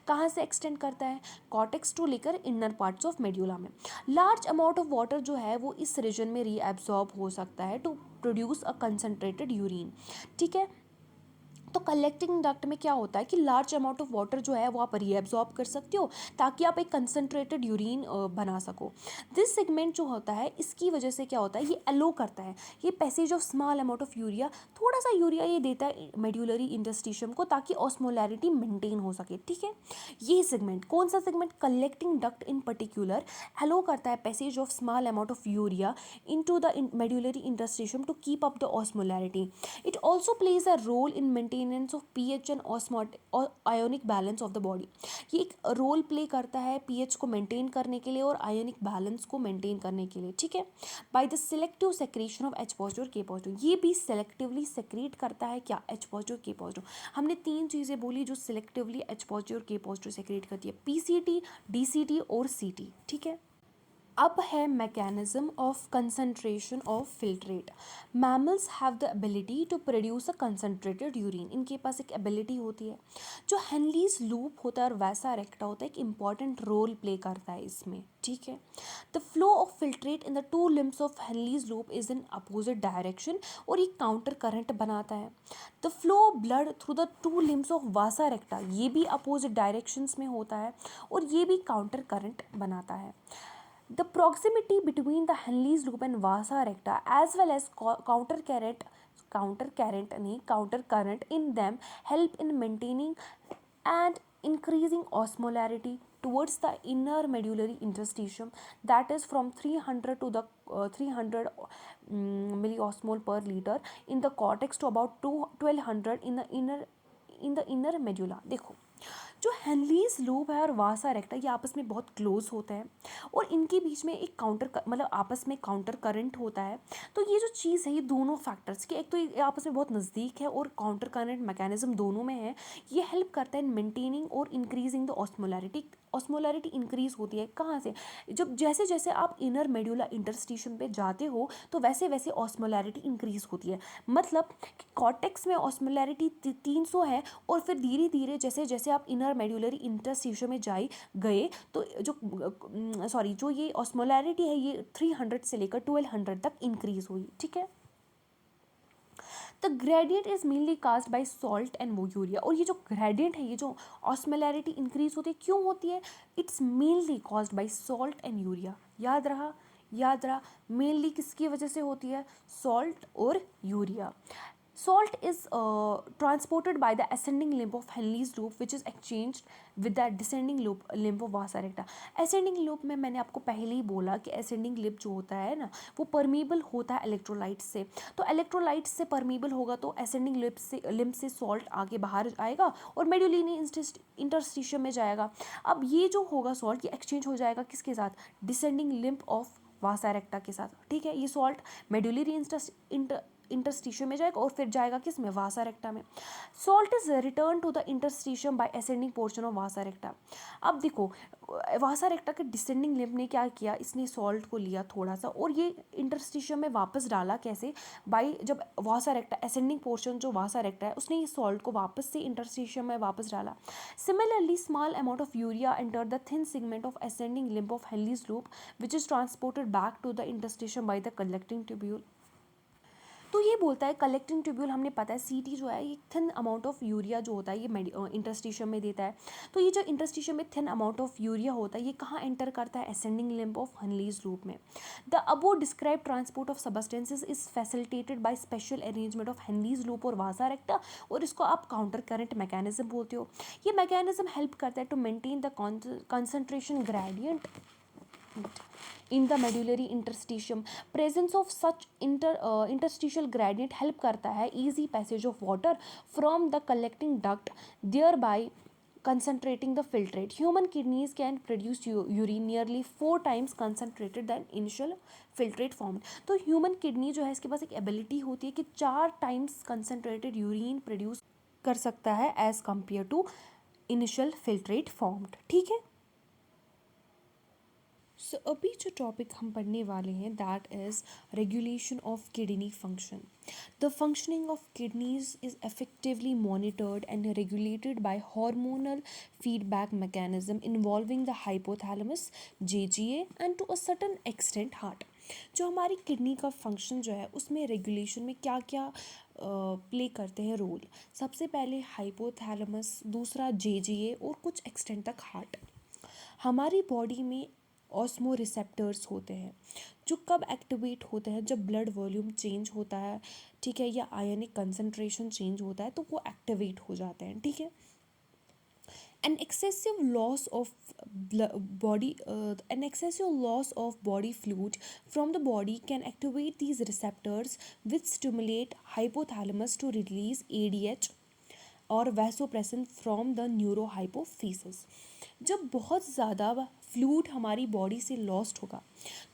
कहाँ से एक्सटेंड करता है, कॉर्टेक्स टू लेकर इनर पार्ट्स ऑफ मेड्यूला में। लार्ज अमाउंट ऑफ वाटर जो है वो इस रीजन में रीएब्जॉर्ब हो सकता है to produce a concentrated urine, ठीक है। तो कलेक्टिंग डक्ट में क्या होता है कि लार्ज अमाउंट ऑफ वाटर जो है वो आप रीएब्जॉर्ब कर सकते हो ताकि आप एक कंसनट्रेटेड यूरिन बना सको। दिस सेगमेंट जो होता है इसकी वजह से क्या होता है, ये अलो करता है ये passage of small amount of urea, थोड़ा सा यूरिया ये देता है मेड्यूलरी इंटरस्टिशियम को ताकि ऑस्मोलैरिटी मेंटेन हो सके, ठीक है। ये सेगमेंट कौन सा segment, collecting duct in particular allow करता है passage of small amount of urea into the medullary interstitium to keep up the osmolarity. It also plays a role in maintenance of pH and ionic balance of the body. ये एक role play करता है pH को maintain करने के लिए और ionic balance को मेंटेन करने के लिए, ठीक है। By the selective secretion of H positive और K पॉजिटिव, ये भी सेलेक्टिवली सेक्रेट करता है क्या, H पॉजिटिव K पॉजिटिव। हमने तीन चीज़ें बोली जो सिलेक्टिवली H पॉजिटिव और K पॉजिटिव सेक्रेट करती है, PCT, DCT और CT, ठीक है। अब है mechanism of concentration of filtrate. Mammals have the ability to produce a concentrated urine, इनके पास एक एबिलिटी होती है। जो हेनलीज लूप होता है और वैसा रेक्टा होता है एक इंपॉर्टेंट रोल प्ले करता है इसमें, ठीक है। The flow of filtrate in the two limbs of Henle's loop is in opposite direction और ये काउंटर करंट बनाता है। The flow of blood through the two limbs of vasa recta, ये भी अपोजिट डायरेक्शंस में होता है और ये भी काउंटर करंट बनाता है। The proximity between the Henle's loop and vasa recta as well as counter current in them help in maintaining and increasing osmolarity towards the inner medullary interstitium, that is from 300 to the 300 milliosmol per liter in the cortex to about 1200 in the inner medulla. देखो जो हेनलीज loop है और vasa recta ये आपस में बहुत close होते हैं और इनके बीच में एक मतलब आपस में काउंटर करंट होता है। तो ये जो चीज़ है ये दोनों फैक्टर्स की, एक तो ये आपस में बहुत नज़दीक है और काउंटर करंट मैकेनिज्म दोनों में है। ये हेल्प करता है इन मेंटेनिंग और increasing the osmolarity. Osmolarity increase होती है कहाँ से, जब जैसे जैसे आप इनर मेडुला इंटरस्टिशियम पे जाते हो तो वैसे वैसे ऑस्मोलैरिटी इंक्रीज होती है। मतलब कि कॉर्टेक्स में ऑस्मोलैरिटी 300 है और फिर धीरे धीरे जैसे जैसे आप इनर मेडुलरी इंटरस्टिशियम में गए तो जो ये ऑस्मोलैरिटी है ये 300 से लेकर 1200 तक इंक्रीज हुई। ठीक है, the gradient is mainly caused bye salt and urea. और ये जो ग्रेडियंट है, ये जो ऑस्मोलैरिटी इंक्रीज होती है क्यों होती है, it's mainly caused by salt and urea. याद रहा मेनली किसकी वजह से होती है, सॉल्ट और urea. Salt is transported by the ascending limb of Henle's loop which is exchanged with the descending limb of vasa recta. Ascending loop में मैंने आपको पहले ही बोला कि ascending limb जो होता है ना वो permeable होता है electrolyte से। तो electrolyte से permeable होगा तो ascending limb से salt आगे बाहर आएगा और medullary interstitium में जाएगा। अब ये जो होगा salt ये exchange हो जाएगा किसके साथ, descending limb of वासा रेक्टा के साथ। ठीक है, ये सॉल्ट मेडुलरी इंटरस्टिशियम में जाएगा और फिर जाएगा किस में, वासा रेक्टा में। Salt is return to the interstitium by ascending portion of vasa recta. अब देखो वासा रेक्टा के डिसेंडिंग लिम्ब ने क्या किया, इसने सॉल्ट को लिया थोड़ा सा और ये इंटरस्टिशियम में वापस डाला कैसे, बाई जब वासा रेक्टा असेंडिंग पोर्शन जो वासा रेक्टा है उसने ये सॉल्ट को वापस से इंटरस्टिशियम में वापस डाला। Similarly small amount of urea enter the thin segment of ascending limb of Henle's loop which is transported back to the interstitium by the collecting tubule. तो ये बोलता है कलेक्टिंग ट्यूब्यूल, हमने पता है सीटी जो है ये थिन अमाउंट ऑफ यूरिया जो होता है ये इंटरस्टिशियम में देता है। तो ये जो इंटरस्टिशियम में थिन अमाउंट ऑफ यूरिया होता है ये कहाँ एंटर करता है, ascending limb of Henle's loop में। The above describe transport of substances is facilitated by special arrangement of Henle's loop और वासा रेक्टा, और इसको आप काउंटर करंट मैकेनिज्म बोलते हो। ये मैकेनिज्म हेल्प करता है to maintain the concentration gradient in the medullary interstitium. Presence of such interstitial gradient help करता है easy passage of water from the collecting duct, thereby concentrating the filtrate. Human kidneys can produce urine nearly 4 times concentrated than initial filtrate formed. तो human kidney जो है इसके पास एक ability होती है कि 4 times concentrated urine produce कर सकता है as compared to initial filtrate formed. ठीक है, सो अभी जो टॉपिक हम पढ़ने वाले हैं that is regulation of kidney function. The functioning of kidneys is effectively monitored and regulated by hormonal feedback mechanism involving the hypothalamus, JGA and to a certain extent heart. जो हमारी किडनी का function जो है उसमें regulation में क्या क्या play करते हैं रोल, सबसे पहले हाइपोथैलेमस, दूसरा JGA और कुछ एक्सटेंट तक हार्ट। हमारी बॉडी में ऑस्मो रिसेप्टर्स होते हैं जो कब एक्टिवेट होते हैं, जब ब्लड वॉल्यूम चेंज होता है, ठीक है, या आयनिक कंसंट्रेशन चेंज होता है तो वो एक्टिवेट हो जाते हैं। ठीक है, an excessive loss of body fluid from the body can activate these receptors which stimulate hypothalamus to release ADH और वैसोप्रेसिन फ्रॉम द न्यूरोहाइपोफिसिस। जब बहुत ज़्यादा फ्लूइड हमारी बॉडी से लॉस्ट होगा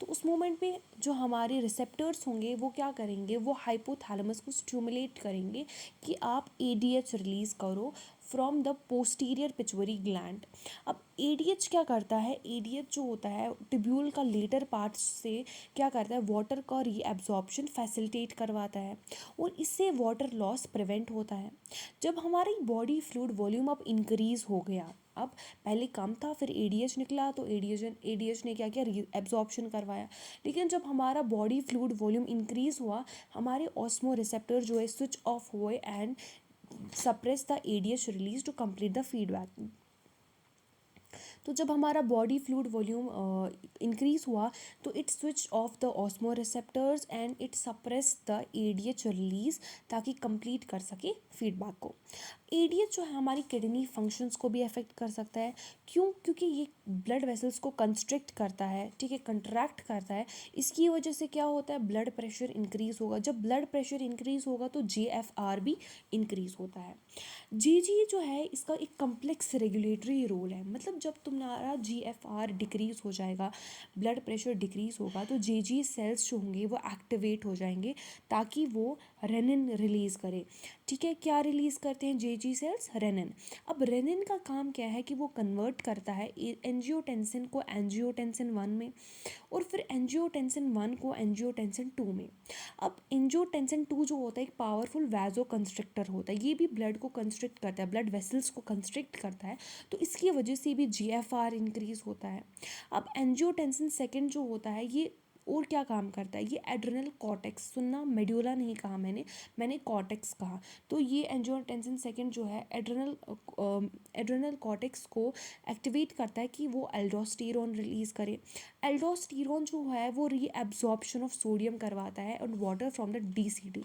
तो उस मोमेंट में जो हमारे रिसेप्टर्स होंगे वो क्या करेंगे, वो हाइपोथैलेमस को स्टिमुलेट करेंगे कि आप ADH रिलीज़ करो from the posterior pituitary gland. अब ADH क्या करता है, ADH जो होता है ट्यूब्यूल का लेटर पार्ट से क्या करता है, वाटर का रीएब्जॉर्प्शन फैसिलिटेट करवाता है और इससे वाटर लॉस प्रिवेंट होता है। जब हमारी बॉडी फ्लूइड वॉल्यूम अब इंक्रीज़ हो गया, अब पहले कम था फिर ADH निकला तो ADH ने क्या किया, एब्जॉर्प्शन करवाया। लेकिन जब हमारा बॉडी फ्लूइड वॉल्यूम इंक्रीज़ हुआ हमारे ऑस्मो रिसेप्टर जो है स्विच ऑफ हुए and suppress the ADH release to complete the feedback. तो जब हमारा बॉडी फ्लूइड वॉल्यूम इंक्रीज हुआ तो it switch off the osmo receptors and it suppress the ADH release ताकि कंप्लीट कर सके फीडबैक को। एडीएच जो है हमारी किडनी फंक्शंस को भी अफेक्ट कर सकता है। क्यों? क्योंकि ये ब्लड वेसल्स को कंस्ट्रिक्ट करता है, ठीक है, कंट्रैक्ट करता है। इसकी वजह से क्या होता है, ब्लड प्रेशर इंक्रीज होगा। जब ब्लड प्रेशर इंक्रीज होगा तो जीएफआर भी इंक्रीज होता है। जीजी जो है इसका एक कम्प्लेक्स रेगुलेटरी रोल है। मतलब जब तुम्हारा जीएफआर डिक्रीज हो जाएगा, ब्लड प्रेशर डिक्रीज होगा, तो जीजी सेल्स जो होंगे वो एक्टिवेट हो जाएंगे ताकि वो रेनिन रिलीज़ करे। ठीक है, क्या रिलीज़ करते हैं जीजी सेल्स? रेनिन। अब रेनिन का काम क्या है कि वो कन्वर्ट करता है एंजियोटेंसिन को एंजियोटेंसिन 1 में और फिर एंजियोटेंसिन 1 को एंजियोटेंसिन 2 में। अब एंजियोटेंसिन 2 जो होता है एक पावरफुल वैजो कंस्ट्रिक्टर होता है, ये भी ब्लड को कंस्ट्रिक्ट करता है, ब्लड वेसल्स को कंस्ट्रिक्ट करता है, तो इसकी वजह से भी जीएफआर इंक्रीज होता है। अब एंजियोटेंसिन सेकेंड जो होता है ये और क्या काम करता है, ये एड्रेनल कॉर्टेक्स, सुनना मेड्यूला नहीं कहा मैंने कॉर्टेक्स कहा। तो ये एंजियोटेंसिन सेकेंड जो है एड्रेनल कॉर्टेक्स को एक्टिवेट करता है कि वो एल्डोस्टेरोन रिलीज़ करे। एल्डोस्टेरोन जो है वो रीअब्जॉर्प्शन ऑफ सोडियम करवाता है और वाटर फ्रॉम द डीसीडी।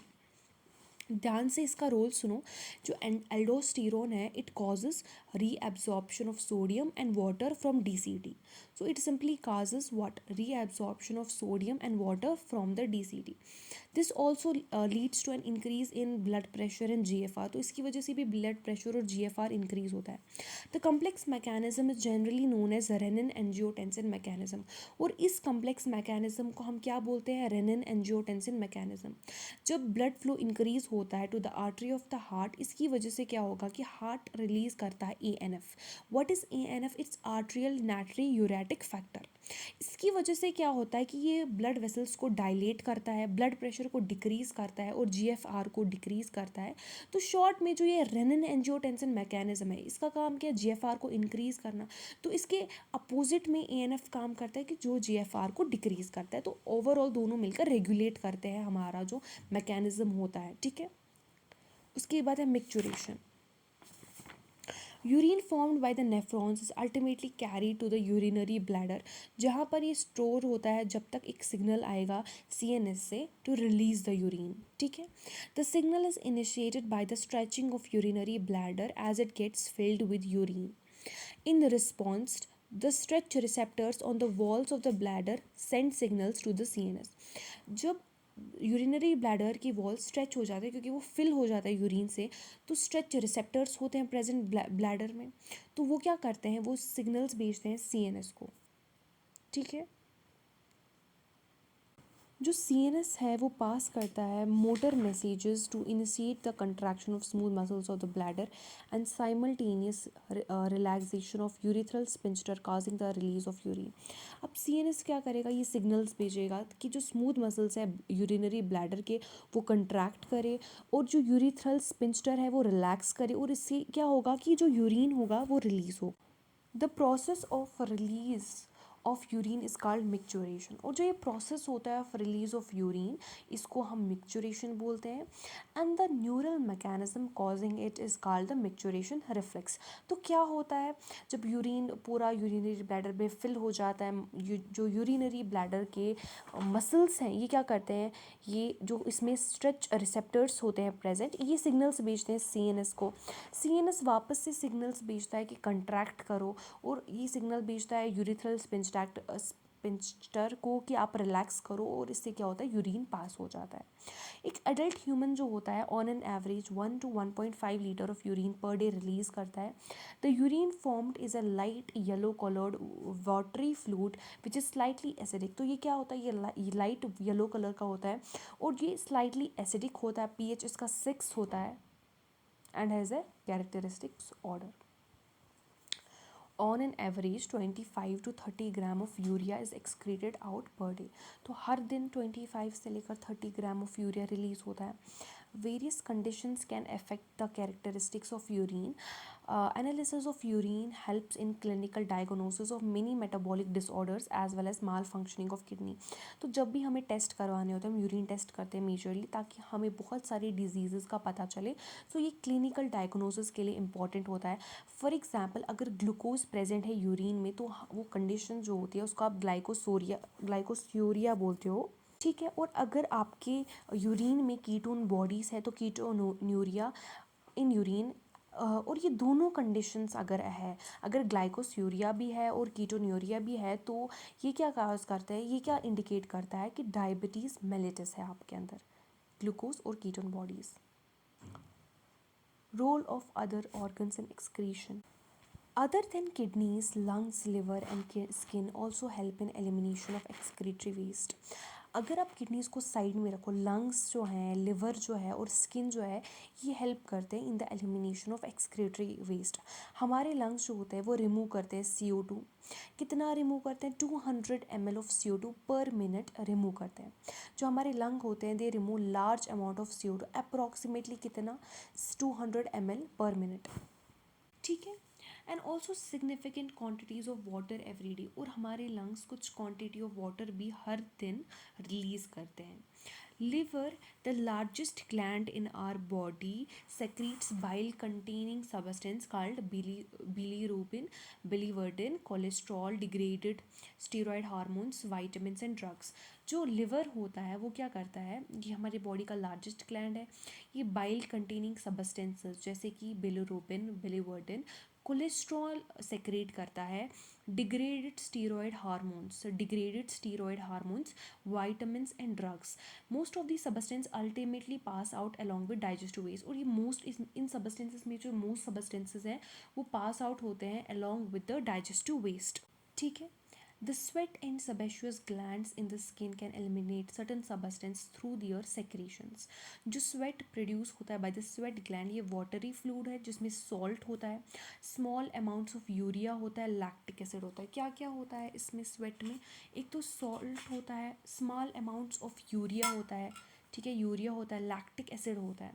ध्यान से इसका रोल सुनो। जो एल्डोस्टेरोन है it causes reabsorption of sodium and water from डीसीडी। So it simply causes what? Reabsorption of sodium and water from the DCD. This also leads to an increase in blood pressure and GFR. तो इसकी वजह से भी blood pressure और GFR increase होता है। The complex mechanism is generally known as renin angiotensin mechanism. और इस कम्प्लेक्स मैकेनिज्म को हम क्या बोलते हैं? Renin angiotensin mechanism. जब ब्लड फ्लो इंक्रीज होता है to the artery of the heart, इसकी वजह से क्या होगा कि हार्ट रिलीज करता है ANF. What is ANF? It's atrial natriuretic factor. इसकी वजह से क्या होता है कि ये ब्लड वेसल्स को डायलेट करता है, ब्लड प्रेशर को डिक्रीज़ करता है और जीएफआर को डिक्रीज़ करता है। तो शॉर्ट में जो ये रेनिन एंजियोटेंसिन मैकेनिज्म है इसका काम क्या है? जीएफआर को इंक्रीज़ करना। तो इसके अपोजिट में एएनएफ काम करता है कि जो जीएफआर को डिक्रीज़ करता है। तो ओवरऑल दोनों मिलकर रेगुलेट करते हैं हमारा जो मैकेनिज्म होता है, ठीक है। उसके बाद है micturition. Urine formed by the nephrons is ultimately carry to the urinary bladder, जहाँ पर ये स्टोर होता है जब तक एक सिग्नल आएगा सीएनएस से टू रिलीज द यूरिन, ठीक है। The signal is initiated by the stretching of urinary bladder as it gets filled with urine. In response, the stretch receptors on the walls of the bladder send signals to the CNS. जब urinary bladder की wall stretch हो जाता है क्योंकि वो fill हो जाता है यूरिन से, तो स्ट्रेच रिसेप्टर्स होते हैं प्रेजेंट ब्लैडर में, तो वो क्या करते हैं? वो सिग्नल्स भेजते हैं सीएनएस को, ठीक है। जो सीएनएस है वो पास करता है motor messages to initiate the contraction of smooth muscles of the bladder and simultaneous relaxation of urethral sphincter causing the release of urine. अब सीएनएस क्या करेगा? ये सिग्नल्स भेजेगा कि जो स्मूथ मसल्स है यूरिनरी ब्लैडर के वो कंट्रैक्ट करे और जो यूरिथ्रल स्पिंस्टर है वो रिलैक्स करे, और इससे क्या होगा कि जो यूरिन होगा वो रिलीज हो। The process of release of urine is called micturition. और जो ये प्रोसेस होता है ऑफ रिलीज ऑफ यूरिन इसको हम मिक्चुरेशन बोलते हैं। And the neural mechanism causing it is called the micturition reflex. तो क्या होता है जब यूरिन पूरा यूरिनरी ब्लैडर में फिल हो जाता है, जो यूरिनरी ब्लैडर के मसल्स हैं ये क्या करते हैं, ये जो इसमें स्ट्रेच रिसेप्टर्स होते हैं प्रेजेंट, ये सिग्नल्स भेजते हैं सीएनएस को। सीएनएस वापस से सिग्नल्स भेजता है कि कंट्रैक्ट करो, और ये सिग्नल भेजता है यूरिथ्रल स्पिंस्टर को कि आप रिलैक्स करो, और इससे क्या होता है? यूरिन पास हो जाता है। एक एडल्ट ह्यूमन जो होता है on an average 1 to 1.5 litre of urine per day release करता है। The urine formed is a light yellow coloured watery fluid which is slightly acidic. तो ये क्या होता है? ये लाइट येलो कलर का होता है और ये स्लाइटली एसिडिक होता है। पीएच इसका 6 होता है and has a characteristics order. On an average 25 to 30 gram of urea is excreted out per day. तो हर दिन 25 से लेकर 30 ग्राम ऑफ यूरिया रिलीज होता है। Various conditions can affect the characteristics of urine. Analysis of urine helps in clinical diagnosis of many metabolic disorders as well as malfunctioning of kidney. तो जब भी हमें टेस्ट करवाने होते हैं हम यूरिन टेस्ट करते हैं मेजरली, ताकि हमें बहुत सारी डिजीज़ का पता चले. सो ये क्लिनिकल डायग्नोसिस के लिए इंपॉर्टेंट होता है. फॉर एग्जांपल अगर ग्लूकोज प्रेजेंट है यूरिन में तो वो कंडीशन जो होती है उसको आप ग्लाइकोसूरिया बोलते हो. ठीक है. और अगर आपके यूरिन में कीटोन बॉडीज़ है तो कीटोन्यूरिया इन यूरिन. और ये दोनों कंडीशंस अगर है, अगर ग्लाइकोसूरिया भी है और कीटोन्यूरिया भी है, तो ये क्या काज करता है, ये क्या इंडिकेट करता है कि डायबिटीज़ मेलिटस है आपके अंदर. ग्लूकोज और ketone bodies. Role of other organs in excretion. Other than kidneys, lungs, liver and skin also help in elimination of excretory waste. अगर आप किडनीज को साइड में रखो, लंग्स जो हैं, लिवर जो है और स्किन जो है, ये हेल्प करते हैं in the elimination of excretory waste. हमारे लंग्स जो होते हैं वो रिमूव करते हैं CO2. कितना रिमूव करते हैं? 200 ml ऑफ CO2 पर मिनट रिमूव करते हैं. जो हमारे लंग होते हैं they remove large amount of CO2, approximately कितना? 200 ml पर मिनट. ठीक है. And also significant quantities of water every day. और हमारे लंग्स कुछ क्वान्टिटी ऑफ वाटर भी हर दिन रिलीज करते हैं. Liver, the largest gland in our body, secretes bile containing substance called bilirubin, biliverdin, cholesterol, degraded steroid hormones, vitamins and drugs. जो liver होता है वो क्या करता है, ये हमारी बॉडी का लार्जेस्ट ग्लैंड है. ये बाइल कंटेनिंग सबस्टेंसेस जैसे कि बिलिरुबिन, बिलिवर्डिन, कोलेस्ट्रॉल सेक्रेट करता है. Degraded steroid hormones, vitamins and drugs. Most of these substances ultimately pass out along with digestive waste. और ये मोस्ट इन सबस्टेंसेस में जो मोस्ट सबस्टेंसेस हैं वो पास आउट होते हैं along with the digestive waste. ठीक है. The sweat and sebaceous glands in the skin can eliminate certain substances through their secretions. जो sweat produce होता है by the sweat gland, ये watery fluid है जिसमें salt होता है, small amounts of urea होता है, lactic acid होता है. क्या क्या होता है इसमें sweat में? एक तो salt होता है, small amounts of urea होता है. ठीक है. यूरिया होता है, लैक्टिक एसिड होता है.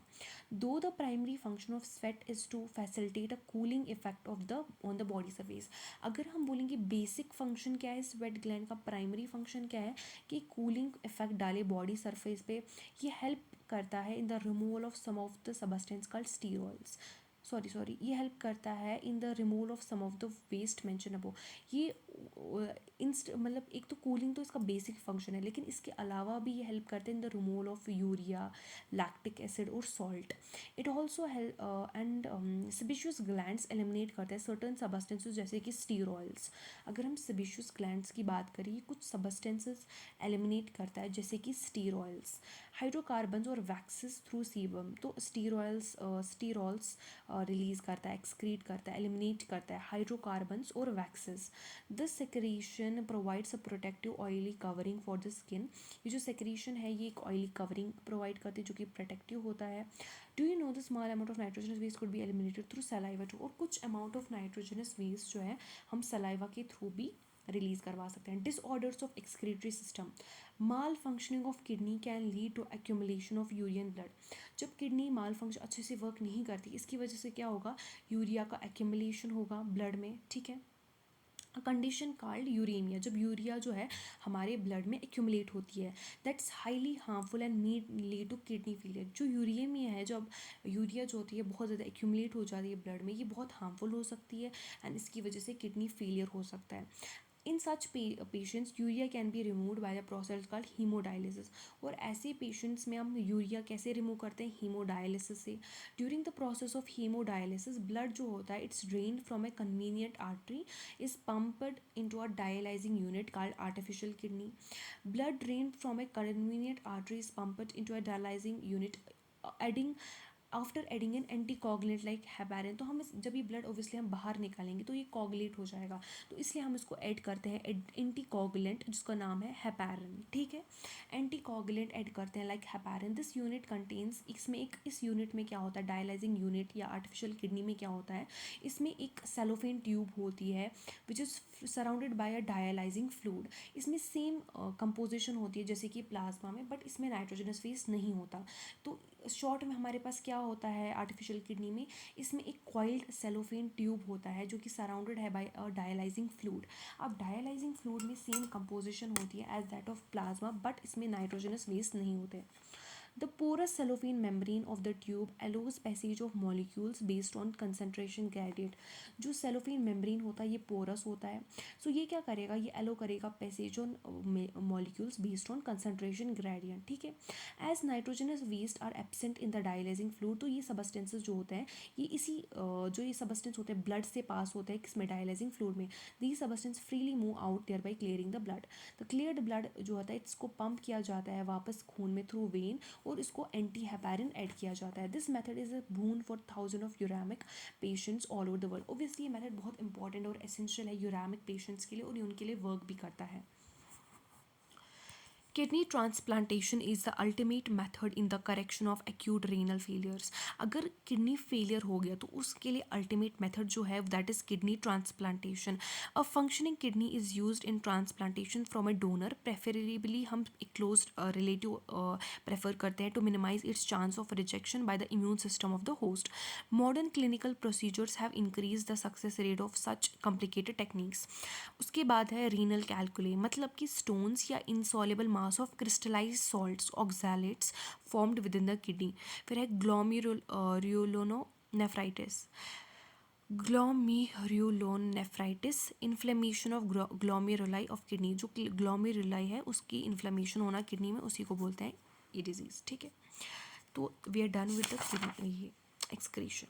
दो the primary function of sweat is to facilitate a cooling effect of the on the body surface. अगर हम बोलेंगे बेसिक फंक्शन क्या है स्वेट ग्लैंड का, प्राइमरी फंक्शन क्या है कि कूलिंग इफेक्ट डाले बॉडी सरफेस पे. ये हेल्प करता है in the removal of some of the substance called steroids. Sorry ये हेल्प करता है in the removal of some of the waste mention अबो. ये मतलब एक तो कूलिंग तो इसका बेसिक फंक्शन है, लेकिन इसके अलावा भी ये हेल्प करते हैं in the removal of urea, lactic acid और salt. It also help and sebaceous glands eliminate करते हैं सर्टन सबस्टेंसेस जैसे कि स्टीरॉयल्स. अगर हम सेबेशियस ग्लैंड्स की बात करें, ये कुछ सबस्टेंसेस एलिमिनेट करता है जैसे कि स्टीरॉयल्स. हाइड्रोकार्बन्स और वैक्सेस थ्रू सीबम. तो स्टीरॉल्स रिलीज करता है, एक्सक्रीट करता है, एलिमिनेट करता है हाइड्रोकार्बन्स और waxes. This secretion provides a protective oily covering for the skin. ये जो सेक्रेशन है ये एक ऑयली कवरिंग प्रोवाइड करती है जो कि प्रोटेक्टिव होता है. Do you know the small amount of nitrogenous waste could be eliminated through saliva too. और कुछ अमाउंट ऑफ नाइट्रोजनस वेस्ट जो है हम सलाइवा के थ्रू भी रिलीज करवा सकते हैं. Disorders of excretory system. Malfunctioning of kidney can lead to accumulation of urea in blood. जब किडनी माल फंक्शन अच्छे से वर्क नहीं करती, इसकी वजह से क्या होगा, यूरिया का एक्यूमुलेशन होगा ब्लड में. ठीक है. Condition called uremia. जब यूरिया जो है हमारे ब्लड में एक्यूमुलेट होती है, that's highly harmful and may lead to kidney failure. जो यूरेमिया है, जब यूरिया जो होती है बहुत ज़्यादा एक्यूमुलेट हो जाती है ब्लड में, ये बहुत हार्मफुल हो सकती है एंड इसकी वजह से किडनी फेलियर हो सकता है. In such patients urea can be removed by the process called haemodialysis. और ऐसे पेशेंट्स में हम यूरिया कैसे रिमूव करते हैं, हीमोडायलिसिस से. During the process of haemodialysis blood जो होता है it's drained from A convenient artery, is pumped into a dialyzing unit called artificial kidney. Blood drained from a convenient artery is pumped into a dialyzing unit, adding after adding an anti coagulant like heparin. तो हम जब ये blood obviously हम बाहर निकालेंगे तो ये coagulate हो जाएगा, तो इसलिए हम इसको ऐड करते हैं एंटी कॉगुलेंट जिसका नाम है हेपारिन. ठीक है. एंटी कॉगुलेंट ऐड करते हैं like heparin. This unit contains, इसमें एक इस यूनिट में क्या होता है, डायलाइजिंग यूनिट या आर्टिफिशियल किडनी में क्या होता है, इसमें एक सेलोफेन ट्यूब होती है which is surrounded by a dialysing fluid. इसमें सेम कंपोजिशन होती है जैसे कि प्लाज्मा में, बट इसमें नाइट्रोजनस फेस नहीं होता. तो शॉर्ट में हमारे पास क्या होता है आर्टिफिशियल किडनी में, इसमें एक कॉइल्ड सेलोफेन ट्यूब होता है जो कि सराउंडेड है बाय अ डायलाइजिंग फ्लूइड। अब डायलाइजिंग फ्लूइड में सेम कंपोजिशन होती है as that of plasma, but इसमें नाइट्रोजनस वेस्ट नहीं होते। The porous cellophane membrane of the tube allows passage of molecules based on concentration gradient। जो cellophane membrane होता है ये porous होता है, सो ये क्या करेगा, ये allow करेगा passage on molecules based on concentration gradient, ठीक है। As nitrogenous waste are absent in the dialyzing fluid, तो ये substances जो होते हैं ये इसी जो ये substance होते हैं blood से पास होते हैं किसमें, dialyzing fluid में। These substances freely move out thereby clearing the blood। तो cleared blood जो होता है इसको पंप किया जाता है वापस खून में थ्रू वेन, और इसको एंटी हेपेरिन ऐड किया जाता है। This method is a boon for thousand of uraemic patients all over the world. Obviously ये मेथड बहुत इंपॉर्टेंट और एसेंशियल है यूरामिक पेशेंट्स के लिए, और ये उनके लिए वर्क भी करता है। Kidney transplantation is the ultimate method in the correction of acute renal failures. अगर किडनी फेलियर हो गया तो उसके लिए अल्टीमेट मेथड जो है that is kidney transplantation. A functioning kidney is used in transplantation from a donor, preferably हम एक क्लोज रिलेटिव प्रेफर करते हैं to minimise its chance of rejection by the immune system of the host. Modern clinical procedures have increase the success rate of such complicated techniques. उसके बाद है renal calculi, मतलब कि stones या insoluble mass of crystallised salts oxalates formed within the kidney. फिर है glomerulonephritis, glomerulonephritis inflammation of glomeruli of kidney. जो glomeruli है उसकी इन्फ्लेमेशन होना किडनी में, उसी को बोलते हैं ये डिजीज़, ठीक है। तो we are done with the kidney excretion.